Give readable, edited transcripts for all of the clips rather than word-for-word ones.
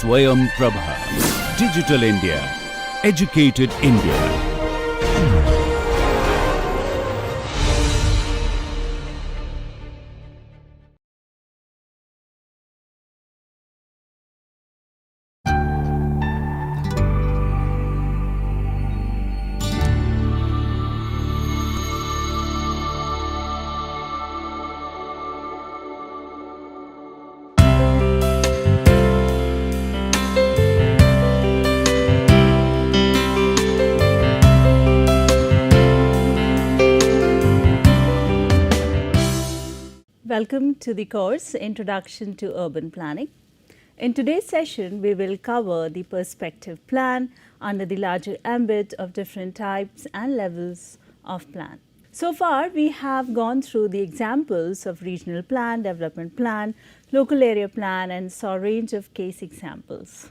Swayam Prabha. Digital India. Educated India. Welcome to the course Introduction to Urban Planning. In today's session, we will cover the perspective plan under the larger ambit of different types and levels of plan. So far, we have gone through the examples of regional plan, development plan, local area plan, and saw a range of case examples.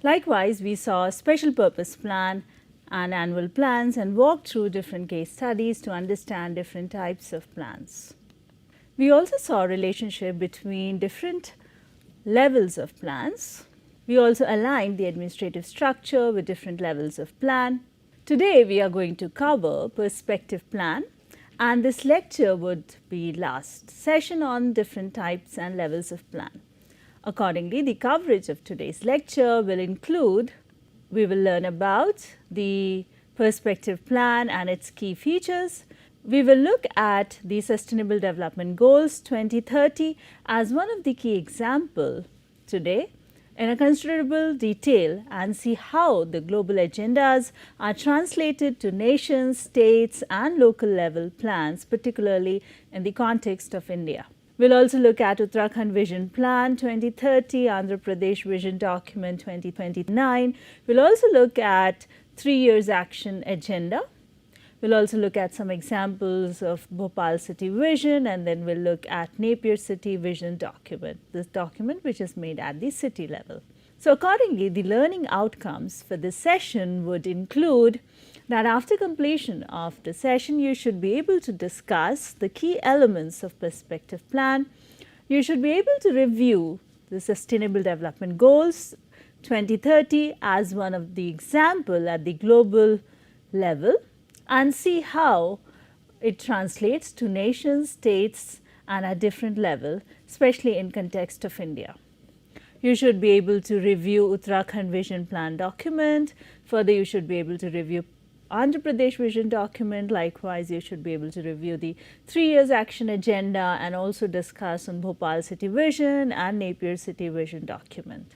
Likewise, we saw special purpose plan and annual plans and walked through different case studies to understand different types of plans. We also saw a relationship between different levels of plans. We also aligned the administrative structure with different levels of plan. Today, we are going to cover perspective plan, and this lecture would be last session on different types and levels of plan. Accordingly, the coverage of today's lecture will include, we will learn about the perspective plan and its key features. We will look at the Sustainable Development Goals 2030 as one of the key examples today in a considerable detail and see how the global agendas are translated to nations, states and local level plans, particularly in the context of India. We will also look at Uttarakhand Vision Plan 2030, Andhra Pradesh Vision Document 2029. We will also look at 3 years action agenda. We will also look at some examples of Bhopal City Vision, and then we will look at Napier City Vision Document, this document which is made at the city level. So accordingly, the learning outcomes for this session would include that after completion of the session, you should be able to discuss the key elements of perspective plan. You should be able to review the Sustainable Development Goals 2030 as one of the example at the global level, and see how it translates to nations, states and at different level, especially in context of India. You should be able to review Uttarakhand Vision Plan document. Further, you should be able to review Andhra Pradesh Vision document. Likewise, you should be able to review the 3 years action agenda and also discuss on Bhopal City Vision and Napier City Vision document.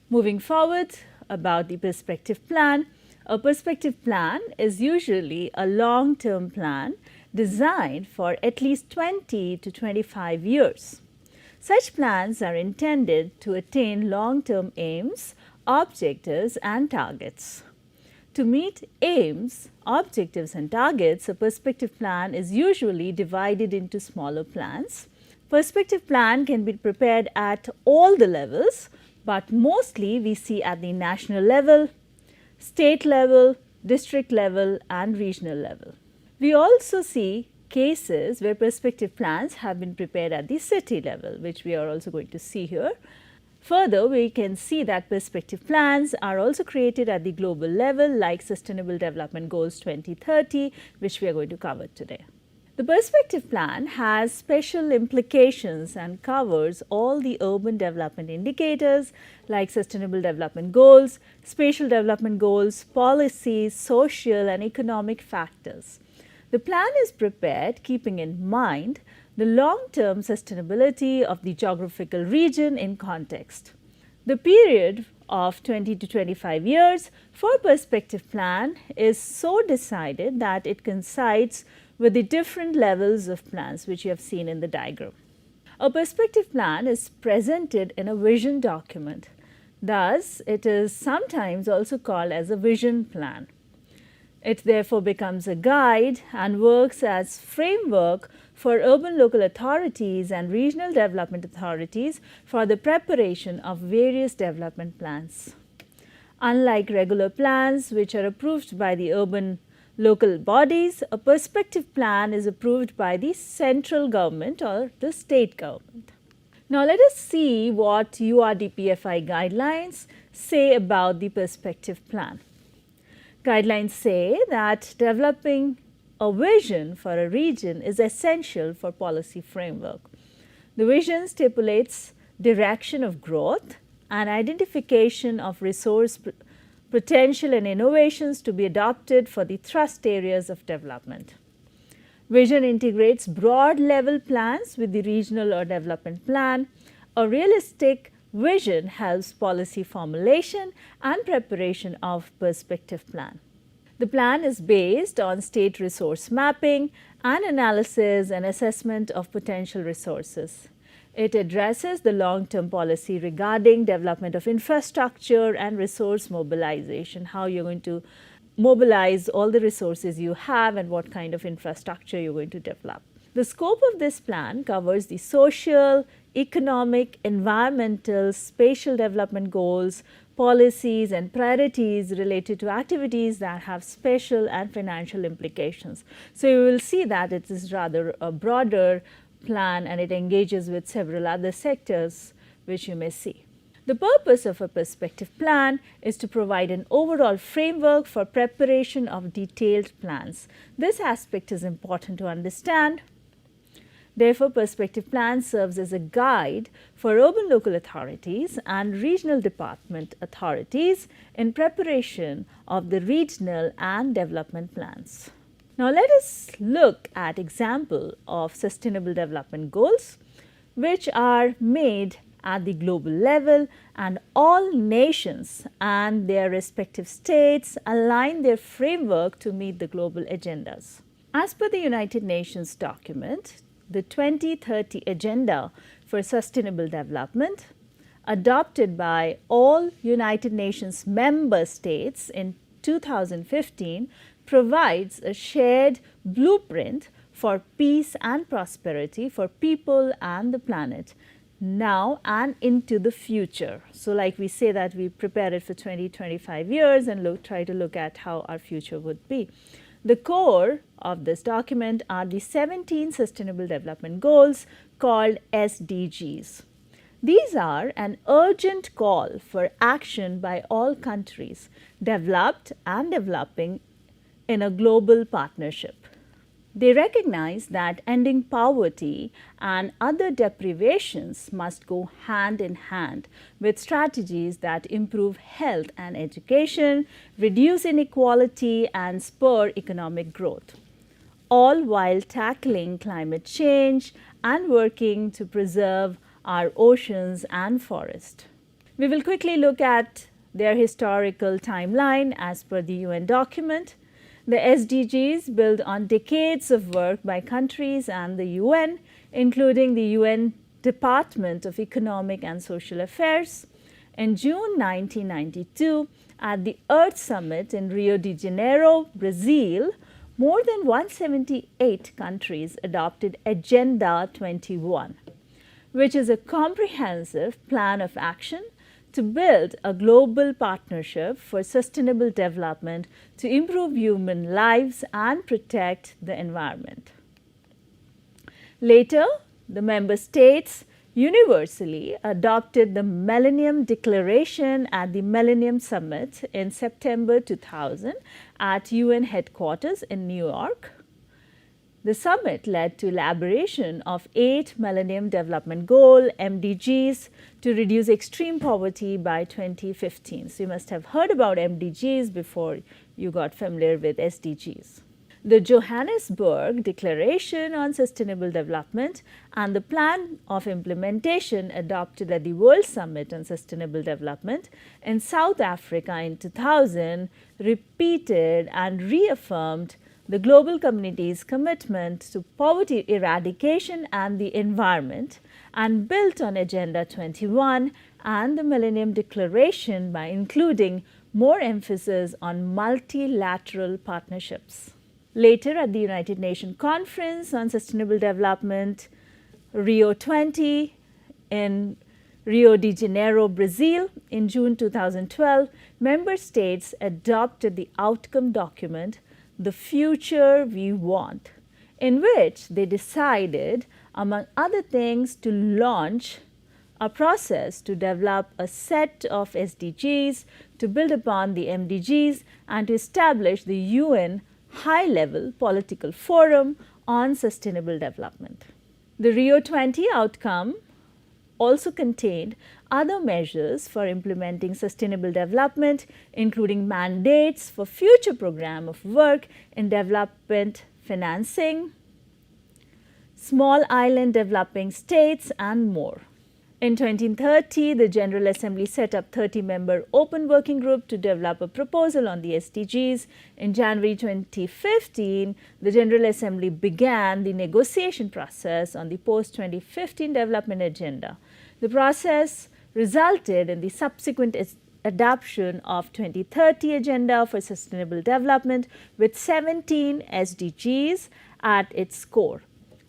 Moving forward about the perspective plan. A perspective plan is usually a long-term plan designed for at least 20 to 25 years. Such plans are intended to attain long-term aims, objectives and targets. To meet aims, objectives and targets, a perspective plan is usually divided into smaller plans. Perspective plan can be prepared at all the levels, but mostly we see at the national level, state level, district level and regional level. We also see cases where perspective plans have been prepared at the city level, which we are also going to see here. Further, we can see that perspective plans are also created at the global level like Sustainable Development Goals 2030, which we are going to cover today. The perspective plan has special implications and covers all the urban development indicators like Sustainable Development Goals, Spatial Development Goals, policies, social and economic factors. The plan is prepared keeping in mind the long-term sustainability of the geographical region in context. The period of 20 to 25 years for perspective plan is so decided that it coincides with the different levels of plans which you have seen in the diagram. A perspective plan is presented in a vision document. Thus, it is sometimes also called as a vision plan. It therefore becomes a guide and works as framework for urban local authorities and regional development authorities for the preparation of various development plans. Unlike regular plans which are approved by the urban local bodies, a perspective plan is approved by the central government or the state government. Now let us see what URDPFI guidelines say about the perspective plan. Guidelines say that developing a vision for a region is essential for policy framework. The vision stipulates direction of growth and identification of resource potential and innovations to be adopted for the thrust areas of development. Vision integrates broad level plans with the regional or development plan. A realistic vision helps policy formulation and preparation of perspective plan. The plan is based on state resource mapping and analysis and assessment of potential resources. It addresses the long-term policy regarding development of infrastructure and resource mobilization, how you're going to mobilize all the resources you have and what kind of infrastructure you're going to develop. The scope of this plan covers the social, economic, environmental, spatial development goals, policies and priorities related to activities that have spatial and financial implications. So you will see that it is rather a broader plan and it engages with several other sectors which you may see. The purpose of a perspective plan is to provide an overall framework for preparation of detailed plans. This aspect is important to understand. Therefore, perspective plan serves as a guide for urban local authorities and regional department authorities in preparation of the regional and development plans. Now, let us look at example of sustainable development goals which are made at the global level, and all nations and their respective states align their framework to meet the global agendas. As per the United Nations document, the 2030 Agenda for Sustainable Development, adopted by all United Nations member states in 2015, provides a shared blueprint for peace and prosperity for people and the planet, now and into the future. So like we say that we prepare it for 20-25 years and try to look at how our future would be. The core of this document are the 17 Sustainable Development Goals called SDGs. These are an urgent call for action by all countries, developed and developing, in a global partnership. They recognize that ending poverty and other deprivations must go hand in hand with strategies that improve health and education, reduce inequality and spur economic growth, all while tackling climate change and working to preserve our oceans and forests. We will quickly look at their historical timeline as per the UN document. The SDGs build on decades of work by countries and the UN, including the UN Department of Economic and Social Affairs. In June 1992, at the Earth Summit in Rio de Janeiro, Brazil, more than 178 countries adopted Agenda 21, which is a comprehensive plan of action to build a global partnership for sustainable development to improve human lives and protect the environment. Later, the member states universally adopted the Millennium Declaration at the Millennium Summit in September 2000 at UN headquarters in New York. The summit led to elaboration of 8 Millennium Development Goal (MDGs) to reduce extreme poverty by 2015. So you must have heard about MDGs before you got familiar with SDGs. The Johannesburg Declaration on Sustainable Development and the Plan of Implementation adopted at the World Summit on Sustainable Development in South Africa in 2000 repeated and reaffirmed the global community's commitment to poverty eradication and the environment, and built on Agenda 21 and the Millennium Declaration by including more emphasis on multilateral partnerships. Later, at the United Nations Conference on Sustainable Development, Rio 20 in Rio de Janeiro, Brazil, in June 2012, member states adopted the outcome document, The Future We Want, in which they decided, among other things, to launch a process to develop a set of SDGs to build upon the MDGs and to establish the UN high-level political forum on sustainable development. The Rio 20 outcome also contained other measures for implementing sustainable development, including mandates for future program of work in development financing, small island developing states, and more. In 2030, the General Assembly set up 30-member open working group to develop a proposal on the SDGs. In January 2015, the General Assembly began the negotiation process on the post-2015 development agenda. The process resulted in the subsequent adoption of 2030 Agenda for Sustainable Development with 17 SDGs at its core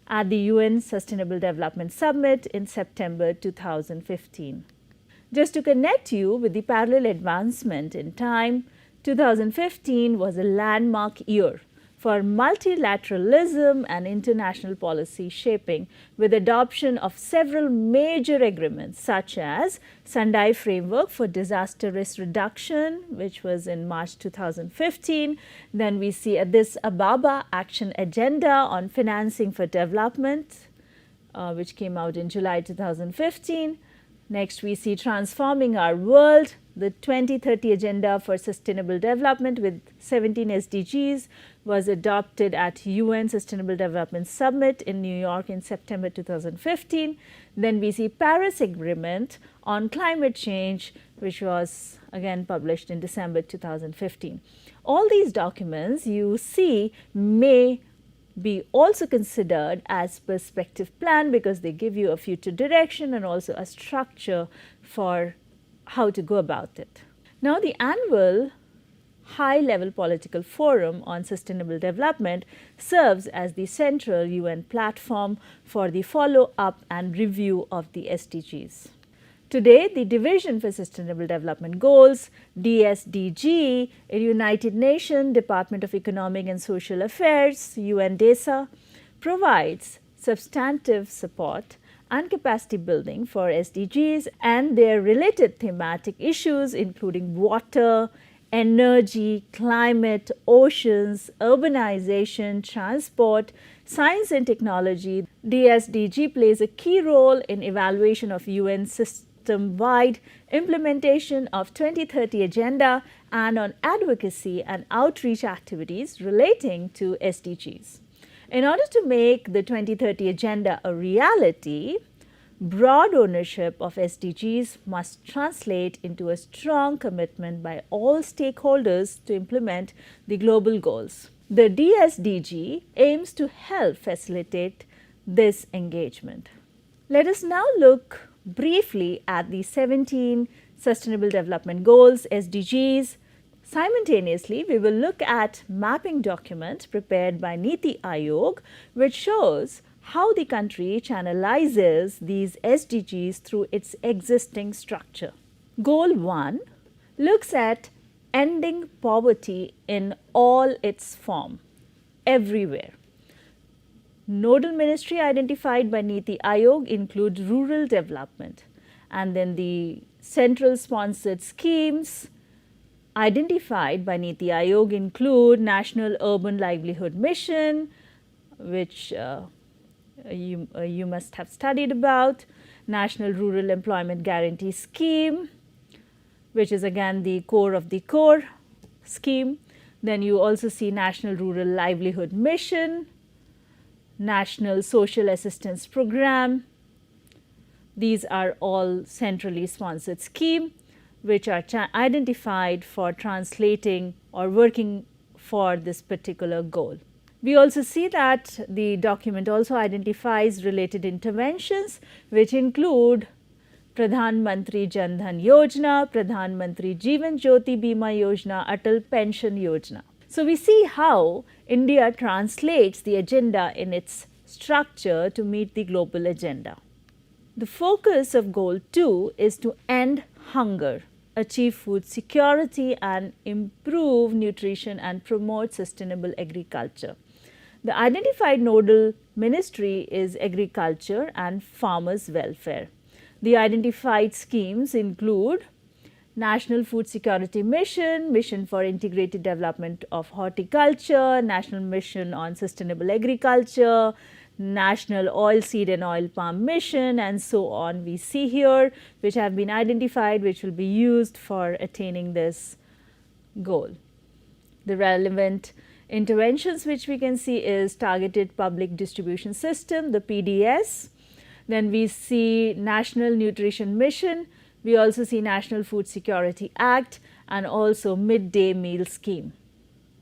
at the UN Sustainable Development Summit in September 2015. Just to connect you with the parallel advancement in time, 2015 was a landmark year for multilateralism and international policy shaping, with adoption of several major agreements such as Sendai Framework for Disaster Risk Reduction, which was in March 2015. Then we see Addis Ababa Action Agenda on Financing for Development, which came out in July 2015. Next, we see Transforming Our World, the 2030 Agenda for Sustainable Development with 17 SDGs was adopted at UN Sustainable Development Summit in New York in September 2015. Then we see Paris Agreement on Climate Change, which was again published in December 2015. All these documents you see may be also considered as perspective plan because they give you a future direction and also a structure for how to go about it. Now, the annual high-level political forum on sustainable development serves as the central UN platform for the follow-up and review of the SDGs. Today, the Division for Sustainable Development Goals, DSDG, a United Nations Department of Economic and Social Affairs, UNDESA, provides substantive support and capacity building for SDGs and their related thematic issues including water, energy, climate, oceans, urbanization, transport, science and technology. DSDG plays a key role in evaluation of UN system-wide implementation of 2030 Agenda and on advocacy and outreach activities relating to SDGs. In order to make the 2030 Agenda a reality, broad ownership of SDGs must translate into a strong commitment by all stakeholders to implement the global goals. The DSDG aims to help facilitate this engagement. Let us now look briefly at the 17 Sustainable Development Goals, SDGs. Simultaneously, we will look at mapping document prepared by Niti Aayog, which shows how the country channelizes these SDGs through its existing structure. Goal 1 looks at ending poverty in all its form, everywhere. Nodal ministry identified by Niti Aayog include rural development, and then the central sponsored schemes identified by Niti Aayog include National Urban Livelihood Mission, which you must have studied about, National Rural Employment Guarantee Scheme, which is again the core of the core scheme. Then you also see National Rural Livelihood Mission, National Social Assistance Program. These are all centrally sponsored schemes which are identified for translating or working for this particular goal. We also see that the document also identifies related interventions which include Pradhan Mantri Jan Dhan Yojana, Pradhan Mantri Jeevan Jyoti Bima Yojana, Atal Pension Yojana. So, we see how India translates the agenda in its structure to meet the global agenda. The focus of Goal 2 is to end hunger, achieve food security and improve nutrition and promote sustainable agriculture. The identified nodal ministry is agriculture and farmers' welfare. The identified schemes include National Food Security Mission, Mission for Integrated Development of Horticulture, National Mission on Sustainable Agriculture, National Oilseed and Oil Palm Mission, and so on we see here, which have been identified, which will be used for attaining this goal. The relevant interventions which we can see is Targeted Public Distribution System, the PDS. Then we see National Nutrition Mission. We also see National Food Security Act and also Midday Meal Scheme.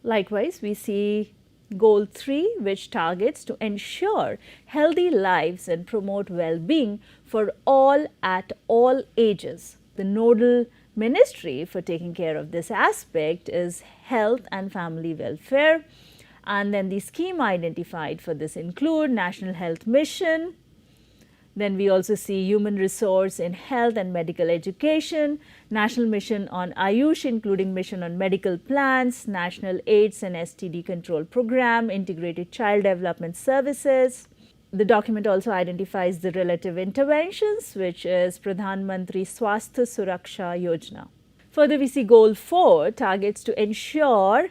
Likewise, we see Goal 3, which targets to ensure healthy lives and promote well-being for all at all ages. The nodal ministry for taking care of this aspect is Health and Family Welfare. And then the scheme identified for this include National Health Mission. Then we also see Human Resource in Health and Medical Education, National Mission on Ayush including Mission on Medical Plants, National AIDS and STD Control Program, Integrated Child Development Services. The document also identifies the relative interventions, which is Pradhan Mantri Swasthya Suraksha Yojana. Further, we see Goal 4 targets to ensure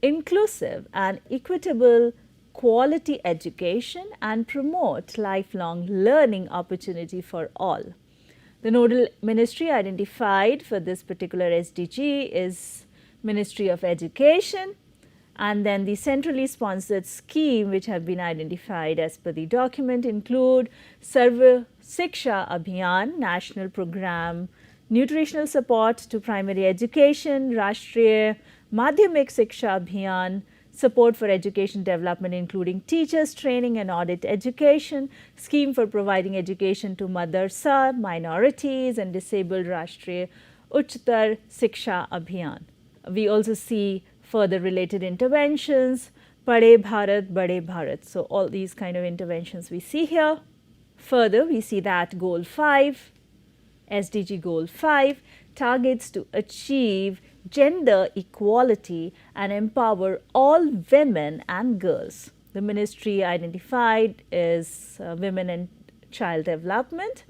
inclusive and equitable quality education and promote lifelong learning opportunity for all. The nodal ministry identified for this particular SDG is Ministry of Education, and then the centrally sponsored scheme which have been identified as per the document include Sarva Shiksha Abhiyan, National Program Nutritional Support to Primary Education, Rashtriya Madhyamik Shiksha Abhiyan, Support for Education Development including Teachers Training and Audit Education, Scheme for Providing Education to Madarsa, Minorities and Disabled, Rashtriya Uchtar Shiksha Abhiyan. We also see further related interventions, Pade Bharat, Bade Bharat. So, all these kind of interventions we see here. Further, we see that Goal 5, SDG Goal 5 targets to achieve gender equality and empower all women and girls. The ministry identified is Women and Child Development.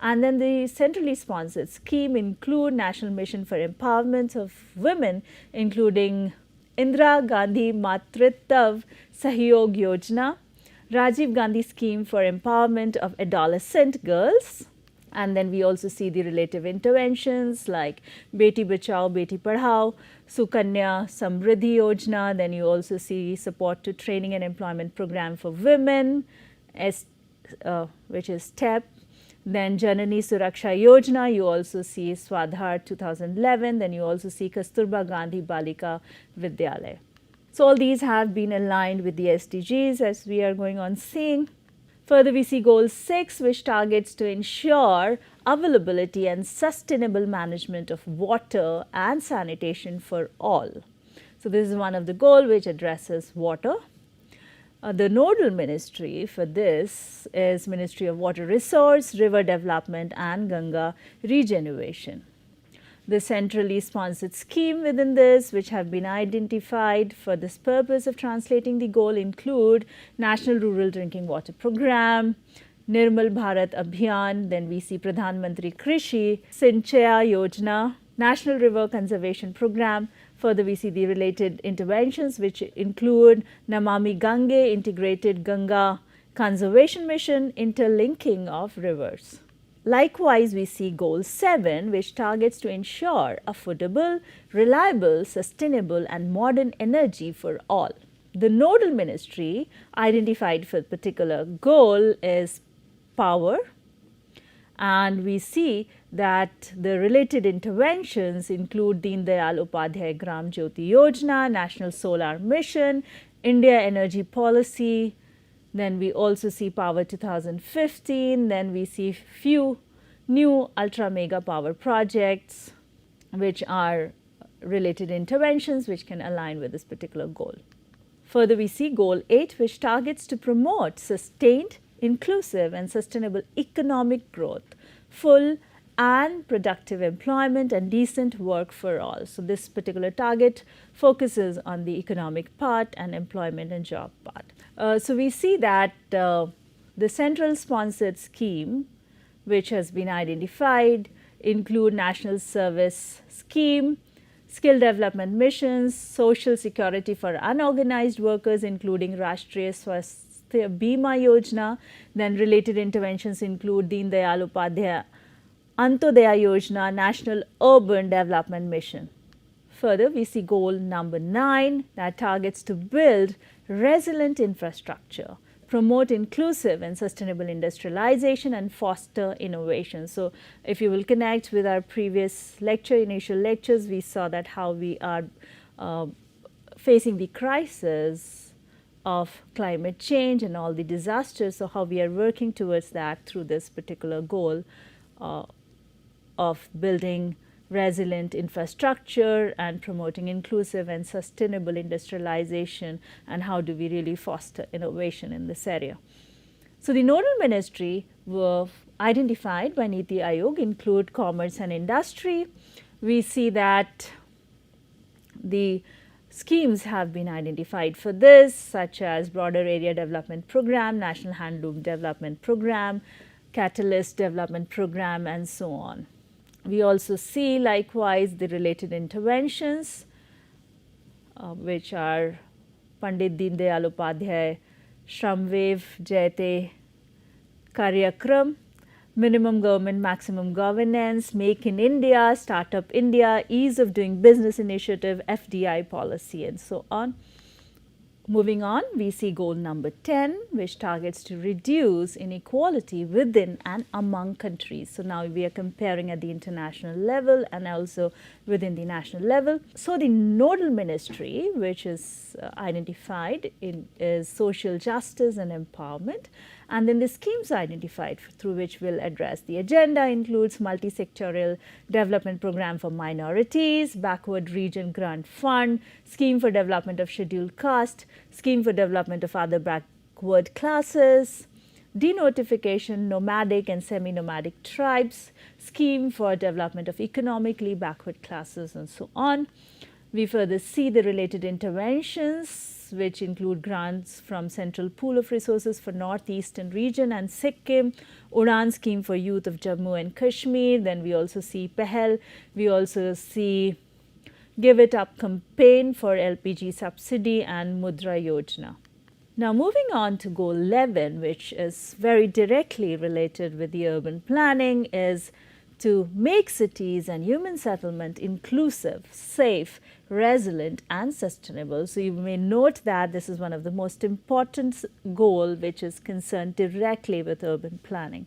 And then the centrally sponsored scheme include National Mission for Empowerment of Women, including Indira Gandhi Matritva Sahyog Yojana, Rajiv Gandhi Scheme for Empowerment of Adolescent Girls. And then we also see the relative interventions like Beti Bachao, Beti Padhao, Sukanya Samriddhi Yojana. Then you also see support to training and employment program for women, which is TEP. Then Janani Suraksha Yojana, you also see Swadhar 2011. Then you also see Kasturba Gandhi Balika Vidyalaya. So, all these have been aligned with the SDGs as we are going on seeing. Further, we see Goal 6, which targets to ensure availability and sustainable management of water and sanitation for all. So, this is one of the goals which addresses water. The nodal ministry for this is Ministry of Water Resource, River Development and Ganga Regeneration. The centrally sponsored scheme within this which have been identified for this purpose of translating the goal include National Rural Drinking Water Program, Nirmal Bharat Abhiyan, then we see Pradhan Mantri Krishi, Sinchaya Yojana, National River Conservation Program. Further, we see the related interventions which include Namami Gange, Integrated Ganga Conservation Mission, interlinking of rivers. Likewise, we see Goal 7, which targets to ensure affordable, reliable, sustainable and modern energy for all. The nodal ministry identified for a particular goal is power, and we see that the related interventions include Deen Dayal Upadhyay Gram Jyoti Yojana, National Solar Mission, India Energy Policy. Then we also see Power 2015, then we see few new ultra mega power projects which are related interventions which can align with this particular goal. Further, we see Goal 8, which targets to promote sustained, inclusive and sustainable economic growth, full and productive employment and decent work for all. So, this particular target focuses on the economic part and employment and job part. So, we see that the central sponsored scheme which has been identified include National Service Scheme, skill development missions, social security for unorganized workers including Rashtriya Swasthya Bima Yojana. Then related interventions include Deen Dayal Upadhyaya Antyodaya Yojana, National Urban Development Mission. Further, we see goal number 9 that targets to build resilient infrastructure, promote inclusive and sustainable industrialization and foster innovation. So, if you will connect with our previous initial lectures, we saw that how we are facing the crisis of climate change and all the disasters. So, how we are working towards that through this particular goal of building resilient infrastructure and promoting inclusive and sustainable industrialization, and how do we really foster innovation in this area. So, the nodal ministry were identified by Niti Aayog include commerce and industry. We see that the schemes have been identified for this, such as Broader Area Development Program, National Handloom Development Program, Catalyst Development Program, and so on. We also see likewise the related interventions, which are Pandit Deen Dayal Upadhyaya Shramvev Jayate Karyakram, Minimum Government Maximum Governance, Make in India, Startup India, Ease of Doing Business Initiative, FDI policy, and so on. Moving on, we see goal number 10, which targets to reduce inequality within and among countries. So, now we are comparing at the international level and also within the national level. So, the nodal ministry, which is identified is social justice and empowerment. And then the schemes identified through which we'll address the agenda includes multi-sectorial development program for minorities, backward region grant fund, scheme for development of scheduled caste, scheme for development of other backward classes, denotification nomadic and semi-nomadic tribes, scheme for development of economically backward classes, and so on. We further see the related interventions, which include grants from Central Pool of Resources for Northeastern region and Sikkim, Udan scheme for youth of Jammu and Kashmir. Then we also see Pehel. We also see Give It Up campaign for LPG subsidy and Mudra Yojana. Now, moving on to goal 11, which is very directly related with the urban planning, is to make cities and human settlement inclusive, safe, resilient and sustainable. So, you may note that this is one of the most important goal which is concerned directly with urban planning.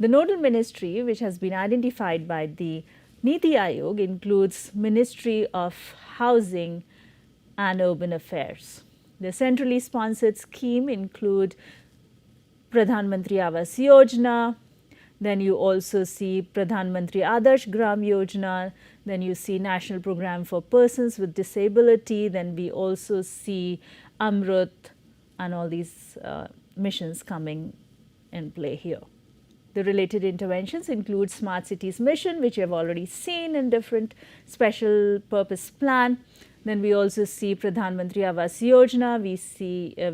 The nodal ministry, which has been identified by the Niti Aayog, includes Ministry of Housing and Urban Affairs. The centrally sponsored scheme include Pradhan Mantri Awas Yojana. Then you also see Pradhan Mantri Adarsh Gram Yojana. Then you see National Program for Persons with Disability. Then we also see Amrut and all these missions coming in play here. The related interventions include Smart Cities Mission, which you have already seen in different special purpose plan. Then we also see Pradhan Mantri Awas Yojana.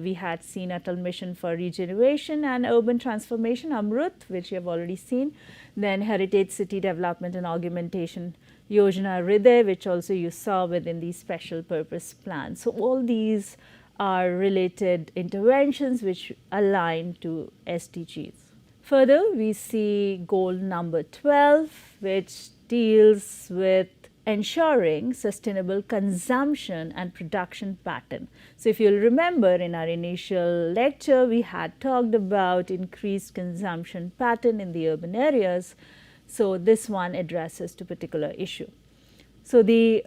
We had seen Atal Mission for Regeneration and Urban Transformation, Amrut, which you have already seen. Then Heritage City Development and Augmentation Yojana Hriday, which also you saw within the special purpose plan. So, all these are related interventions which align to SDGs. Further, we see goal number 12, which deals with ensuring sustainable consumption and production pattern. So, if you'll remember in our initial lecture, we had talked about increased consumption pattern in the urban areas. So, this one addresses to particular issue. So, the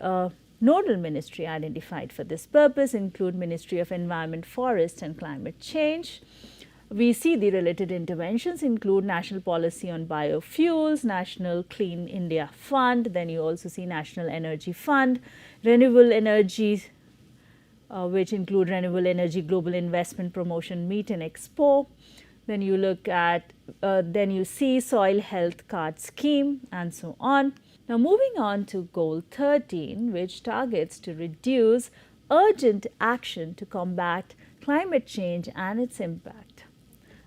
nodal ministry identified for this purpose include Ministry of Environment, Forest and Climate Change. We see the related interventions include National Policy on Biofuels, National Clean India Fund, then you also see National Energy Fund, Renewable Energy, which include Renewable Energy Global Investment Promotion Meet and Expo. Then you look at, then you see Soil Health Card Scheme and so on. Now, moving on to goal 13, which targets to reduce urgent action to combat climate change and its impact.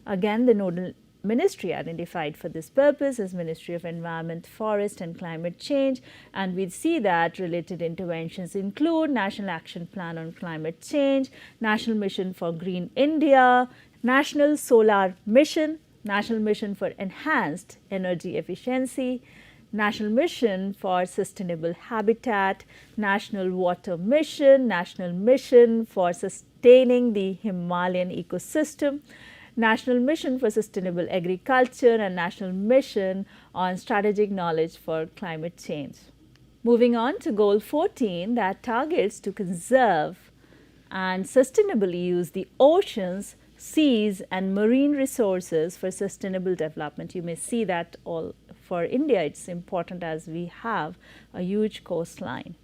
Again, the nodal ministry identified for this purpose is Ministry of Environment, Forest and Climate Change, and we see that related interventions include National Action Plan on Climate Change, National Mission for Green India, National Solar Mission, National Mission for Enhanced Energy Efficiency, National Mission for Sustainable Habitat, National Water Mission, National Mission for Sustaining the Himalayan Ecosystem, National Mission for Sustainable Agriculture, and National Mission on Strategic Knowledge for Climate Change. Moving on to Goal 14, that targets to conserve and sustainably use the oceans, seas and marine resources for sustainable development. You may see that all for India, it's important as we have a huge coastline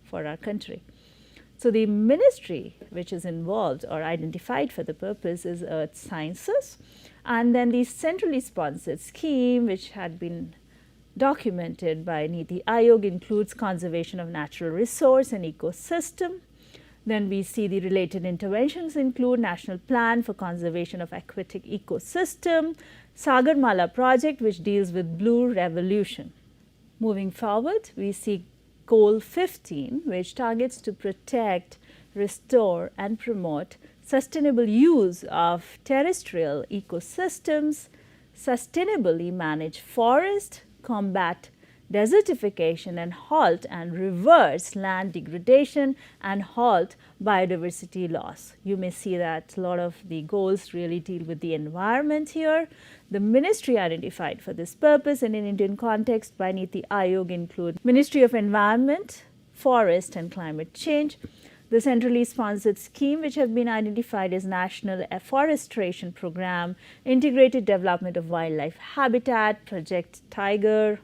for our country. So the ministry which is involved or identified for the purpose is Earth Sciences, and then the centrally sponsored scheme which had been documented by Niti Aayog includes conservation of natural resource and ecosystem. Then we see the related interventions include National Plan for Conservation of Aquatic Ecosystem, Sagarmala project which deals with blue revolution. Moving forward, we see Goal 15, which targets to protect, restore and promote sustainable use of terrestrial ecosystems, sustainably manage forest, combat desertification and halt and reverse land degradation and halt biodiversity loss. You may see that a lot of the goals really deal with the environment here. The ministry identified for this purpose in an Indian context by Niti Aayog include Ministry of Environment, Forest and Climate Change. The centrally sponsored scheme which have been identified as National Afforestation Program, Integrated Development of Wildlife Habitat, Project Tiger.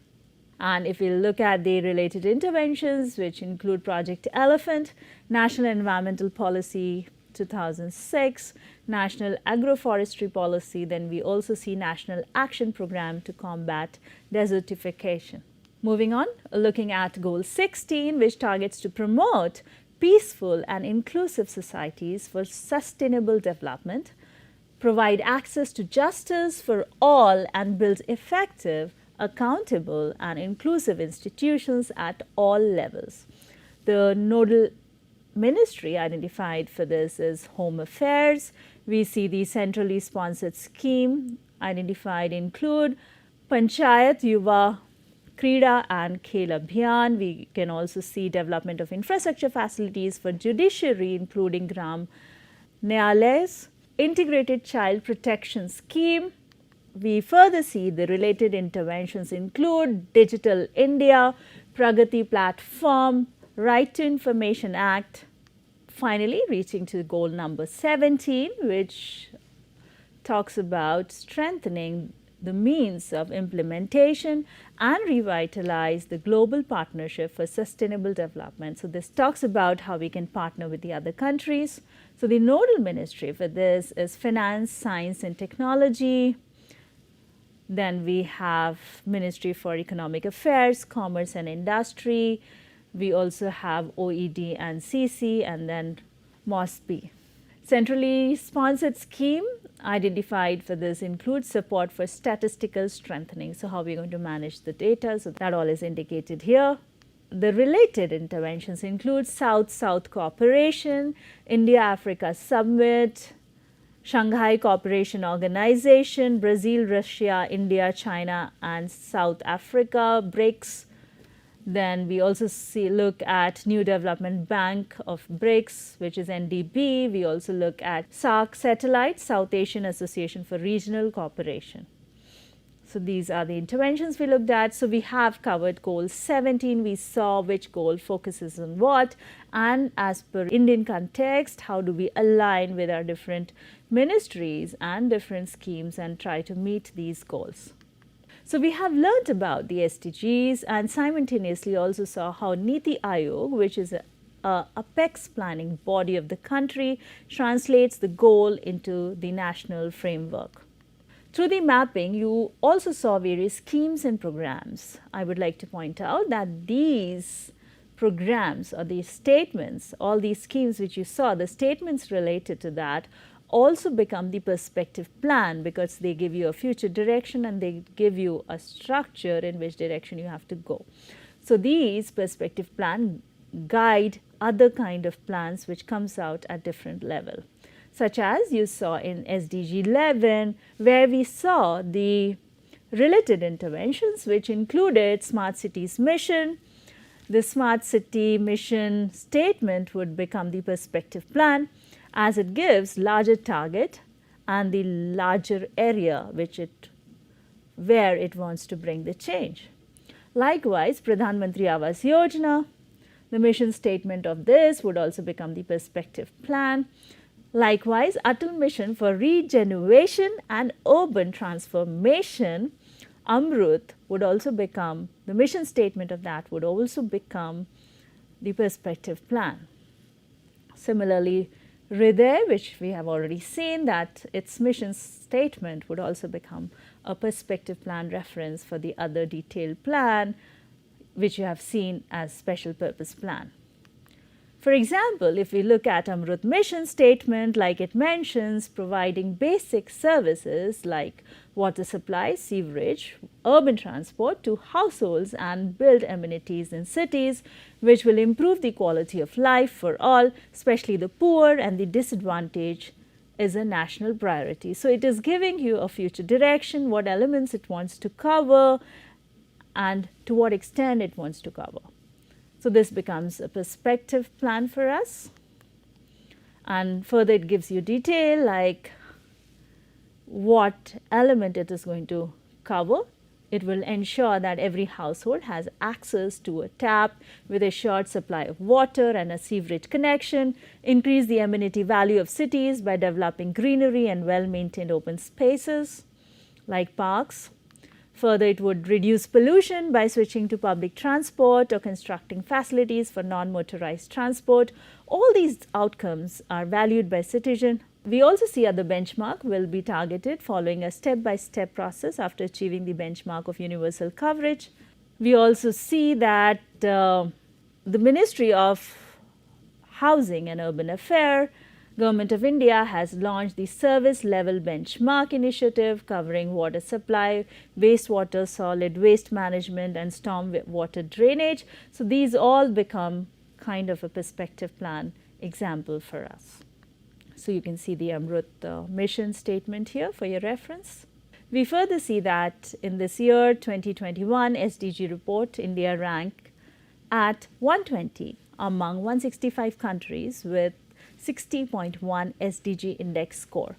And if we look at the related interventions which include Project Elephant, National Environmental Policy 2006, National Agroforestry Policy, then we also see National Action Program to combat desertification. Moving on, looking at Goal 16, which targets to promote peaceful and inclusive societies for sustainable development, provide access to justice for all and build effective, accountable and inclusive institutions at all levels. The nodal ministry identified for this is Home Affairs. We see the centrally sponsored scheme identified include Panchayat, Yuva, Krida and Khel Abhiyan. We can also see development of infrastructure facilities for judiciary including Gram Nyayalayas, Integrated Child Protection Scheme. We further see the related interventions include Digital India, Pragati Platform, Right to Information Act. Finally, reaching to goal number 17, which talks about strengthening the means of implementation and revitalize the global partnership for sustainable development. So this talks about how we can partner with the other countries. So the nodal ministry for this is Finance, Science and Technology. Then we have Ministry for Economic Affairs, Commerce and Industry. We also have OED and CC, and then MOSB. Centrally sponsored scheme identified for this includes support for statistical strengthening. So how we're going to manage the data, so that all is indicated here. The related interventions include South-South Cooperation, India-Africa Summit, Shanghai Cooperation Organization, Brazil, Russia, India, China and South Africa, BRICS. Then we also look at New Development Bank of BRICS, which is NDB. We also look at SAARC Satellite, South Asian Association for Regional Cooperation. So these are the interventions we looked at. So we have covered goal 17. We saw which goal focuses on what, and as per Indian context, how do we align with our different ministries and different schemes and try to meet these goals. So we have learnt about the SDGs and simultaneously also saw how Niti Aayog, which is a apex planning body of the country, translates the goal into the national framework. Through the mapping, you also saw various schemes and programs. I would like to point out that these programs or these statements, all these schemes which you saw, the statements related to that also become the perspective plan, because they give you a future direction and they give you a structure in which direction you have to go. So these perspective plan guide other kind of plans which comes out at different level, such as you saw in SDG 11, where we saw the related interventions which included smart cities mission. The smart city mission statement would become the perspective plan, as it gives larger target and the larger area where it wants to bring the change. Likewise, Pradhan Mantri Awas Yojana, the mission statement of this would also become the perspective plan. Likewise, Atal Mission for Regeneration and Urban Transformation, Amrut, would also become, the mission statement of that would also become the perspective plan. Similarly, Hriday, which we have already seen, that its mission statement would also become a perspective plan reference for the other detailed plan, which you have seen as special purpose plan. For example, if we look at Amrut mission statement, like it mentions providing basic services like water supply, sewerage, urban transport to households and build amenities in cities, which will improve the quality of life for all, especially the poor and the disadvantaged, is a national priority. So it is giving you a future direction, what elements it wants to cover and to what extent it wants to cover. So this becomes a perspective plan for us, and further it gives you detail like what element it is going to cover. It will ensure that every household has access to a tap with a short supply of water and a sewerage connection, increase the amenity value of cities by developing greenery and well-maintained open spaces like parks. Further, it would reduce pollution by switching to public transport or constructing facilities for non-motorized transport. All these outcomes are valued by citizen. We also see other benchmark will be targeted following a step-by-step process after achieving the benchmark of universal coverage. We also see that the Ministry of Housing and Urban Affairs, Government of India has launched the Service Level Benchmark Initiative covering water supply, wastewater, solid waste management and storm water drainage. So these all become kind of a perspective plan example for us. So you can see the Amrut mission statement here for your reference. We further see that in this year 2021 SDG report, India ranked at 120 among 165 countries with 60.1 SDG index score.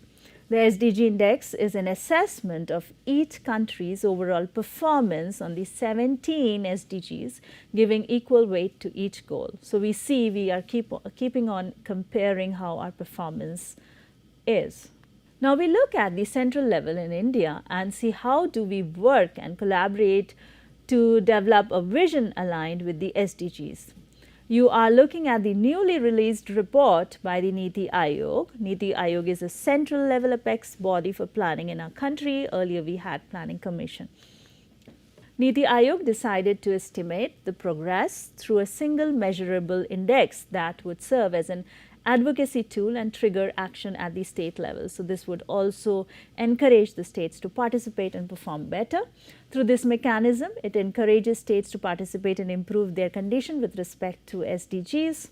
The SDG index is an assessment of each country's overall performance on the 17 SDGs, giving equal weight to each goal. So we see we are keeping on comparing how our performance is. Now we look at the central level in India and see how do we work and collaborate to develop a vision aligned with the SDGs. You are looking at the newly released report by the Niti Aayog. Niti Aayog is a central level apex body for planning in our country. Earlier we had Planning Commission. Niti Aayog decided to estimate the progress through a single measurable index that would serve as an advocacy tool and trigger action at the state level. So this would also encourage the states to participate and perform better. Through this mechanism, it encourages states to participate and improve their condition with respect to SDGs.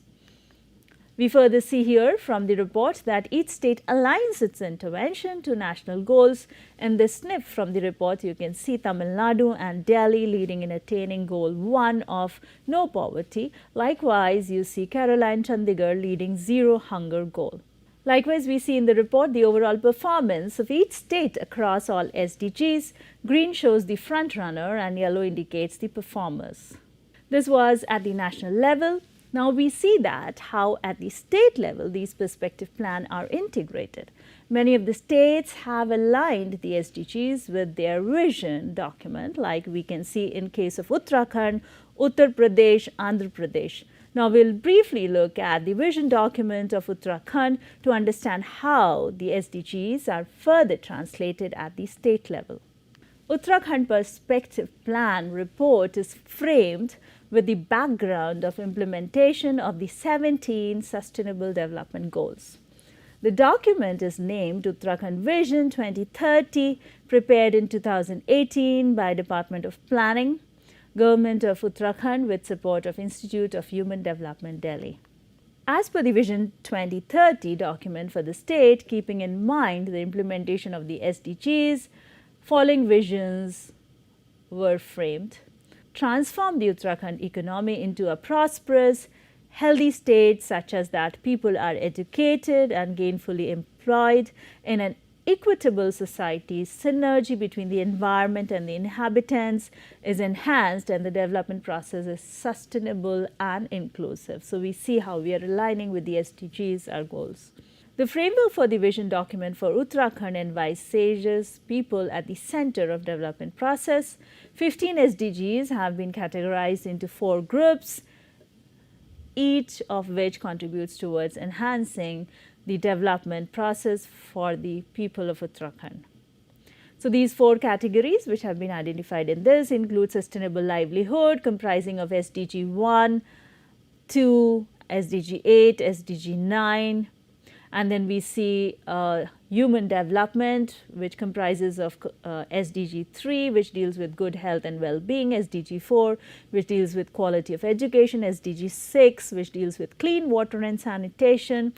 We further see here from the report that each state aligns its intervention to national goals. In this snip from the report, you can see Tamil Nadu and Delhi leading in attaining goal 1 of no poverty. Likewise, you see Kerala and Chandigarh leading zero hunger goal. Likewise, we see in the report the overall performance of each state across all SDGs. Green shows the front runner and yellow indicates the performers. This was at the national level. Now we see that how at the state level these perspective plans are integrated. Many of the states have aligned the SDGs with their vision document, like we can see in case of Uttarakhand, Uttar Pradesh, Andhra Pradesh. Now we'll briefly look at the vision document of Uttarakhand to understand how the SDGs are further translated at the state level. Uttarakhand Perspective Plan report is framed with the background of implementation of the 17 Sustainable Development Goals. The document is named Uttarakhand Vision 2030, prepared in 2018 by Department of Planning, Government of Uttarakhand with support of Institute of Human Development, Delhi. As per the Vision 2030 document for the state, keeping in mind the implementation of the SDGs, following visions were framed: transform the Uttarakhand economy into a prosperous, healthy state such as that people are educated and gainfully employed in an equitable society, synergy between the environment and the inhabitants is enhanced, and the development process is sustainable and inclusive. So we see how we are aligning with the SDGs, our goals. The framework for the vision document for Uttarakhand envisages people at the center of development process. 15 SDGs have been categorized into 4 groups, each of which contributes towards enhancing the development process for the people of Uttarakhand. So these 4 categories which have been identified in this include sustainable livelihood, comprising of SDG 1, 2, SDG 8, SDG 9, and then we see human development, which comprises of SDG 3, which deals with good health and well-being, SDG 4, which deals with quality of education, SDG 6, which deals with clean water and sanitation.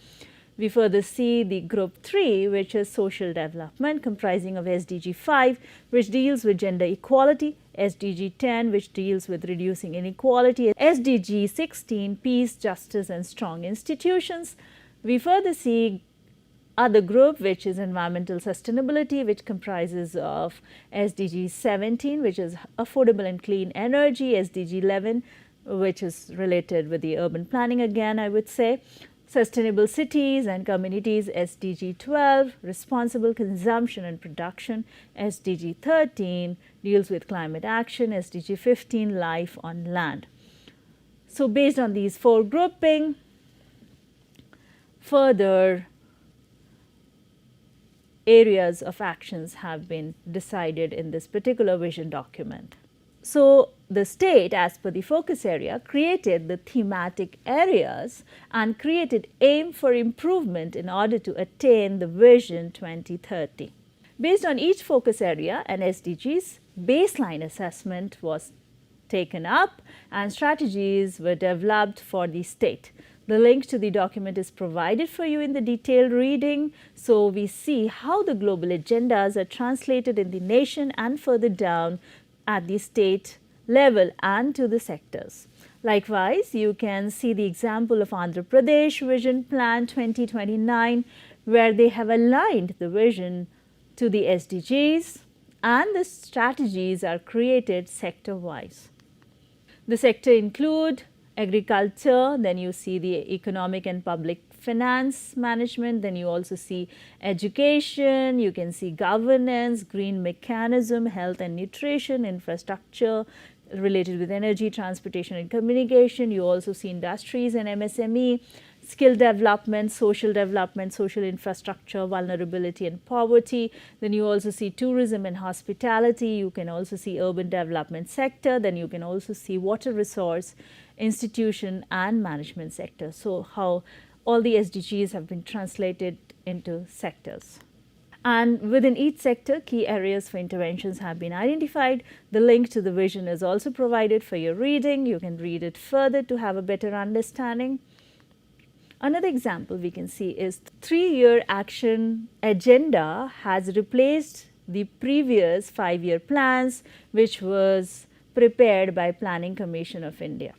We further see the group 3, which is social development, comprising of SDG 5, which deals with gender equality, SDG 10, which deals with reducing inequality, SDG 16, peace, justice and strong institutions. We further see other group, which is environmental sustainability, which comprises of SDG 17, which is affordable and clean energy, SDG 11, which is related with the urban planning again, I would say, sustainable cities and communities, SDG 12, responsible consumption and production, SDG 13 deals with climate action, SDG 15, life on land. So based on these 4 grouping, further areas of actions have been decided in this particular vision document. So the state, as per the focus area, created the thematic areas and created aim for improvement in order to attain the vision 2030. Based on each focus area and SDGs, baseline assessment was taken up and strategies were developed for the state. The link to the document is provided for you in the detailed reading. So we see how the global agendas are translated in the nation and further down at the state level and to the sectors. Likewise, you can see the example of Andhra Pradesh Vision Plan 2029, where they have aligned the vision to the SDGs and the strategies are created sector-wise. The sector include agriculture, then you see the economic and public finance management, then you also see education, you can see governance, green mechanism, health and nutrition, infrastructure related with energy, transportation and communication. You also see industries and MSME, skill development, social infrastructure, vulnerability and poverty. Then you also see tourism and hospitality. You can also see urban development sector. Then you can also see water resource, institution and management sector. So how all the SDGs have been translated into sectors. And within each sector, key areas for interventions have been identified. The link to the vision is also provided for your reading. You can read it further to have a better understanding. Another example we can see is 3-year action agenda has replaced the previous 5-year plans, which was prepared by Planning Commission of India.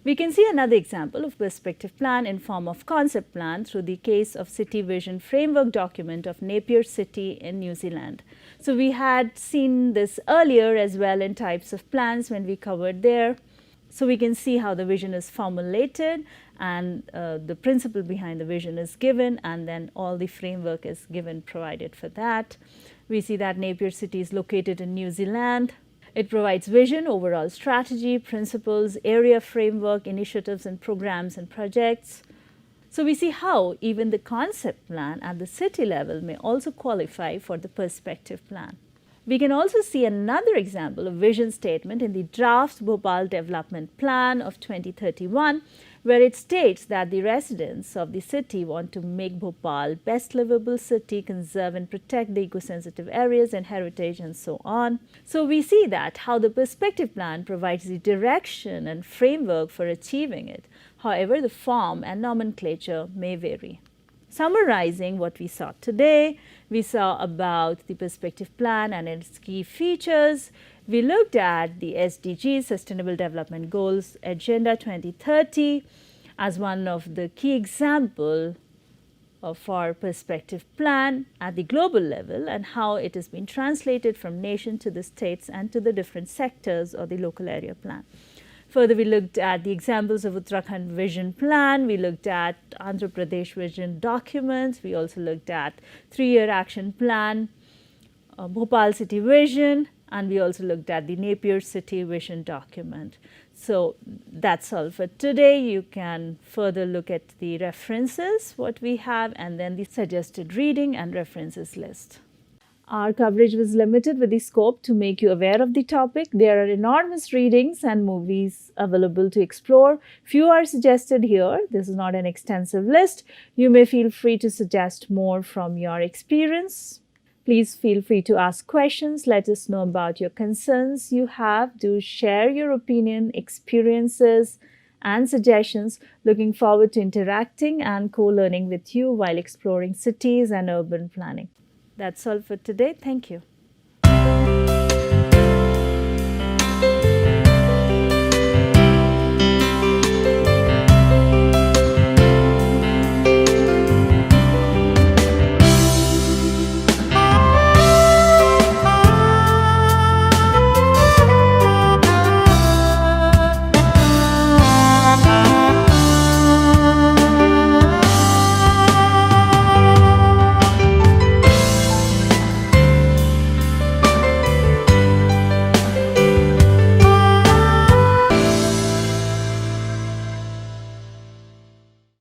We can see another example of perspective plan in form of concept plan through the case of City Vision Framework document of Napier City in New Zealand. So we had seen this earlier as well in types of plans when we covered there. So we can see how the vision is formulated and the principle behind the vision is given, and then all the framework is given provided for that. We see that Napier City is located in New Zealand. It provides vision, overall strategy, principles, area framework, initiatives and programs and projects. So we see how even the concept plan at the city level may also qualify for the perspective plan. We can also see another example of vision statement in the draft Bhopal Development Plan of 2031, where it states that the residents of the city want to make Bhopal best livable city, conserve and protect the eco-sensitive areas and heritage and so on. So we see that how the perspective plan provides the direction and framework for achieving it. However, the form and nomenclature may vary. Summarizing what we saw today, we saw about the perspective plan and its key features. We looked at the SDGs, Sustainable Development Goals, Agenda 2030 as one of the key example of our perspective plan at the global level and how it has been translated from nation to the states and to the different sectors of the local area plan. Further, we looked at the examples of Uttarakhand Vision Plan, we looked at Andhra Pradesh Vision documents, we also looked at 3-year action plan, Bhopal City Vision, and we also looked at the Napier City Vision document. So that's all for today. You can further look at the references, what we have, and then the suggested reading and references list. Our coverage was limited with the scope to make you aware of the topic. There are enormous readings and movies available to explore. Few are suggested here. This is not an extensive list. You may feel free to suggest more from your experience. Please feel free to ask questions. Let us know about your concerns you have. Do share your opinion, experiences, and suggestions. Looking forward to interacting and co-learning with you while exploring cities and urban planning. That's all for today. Thank you.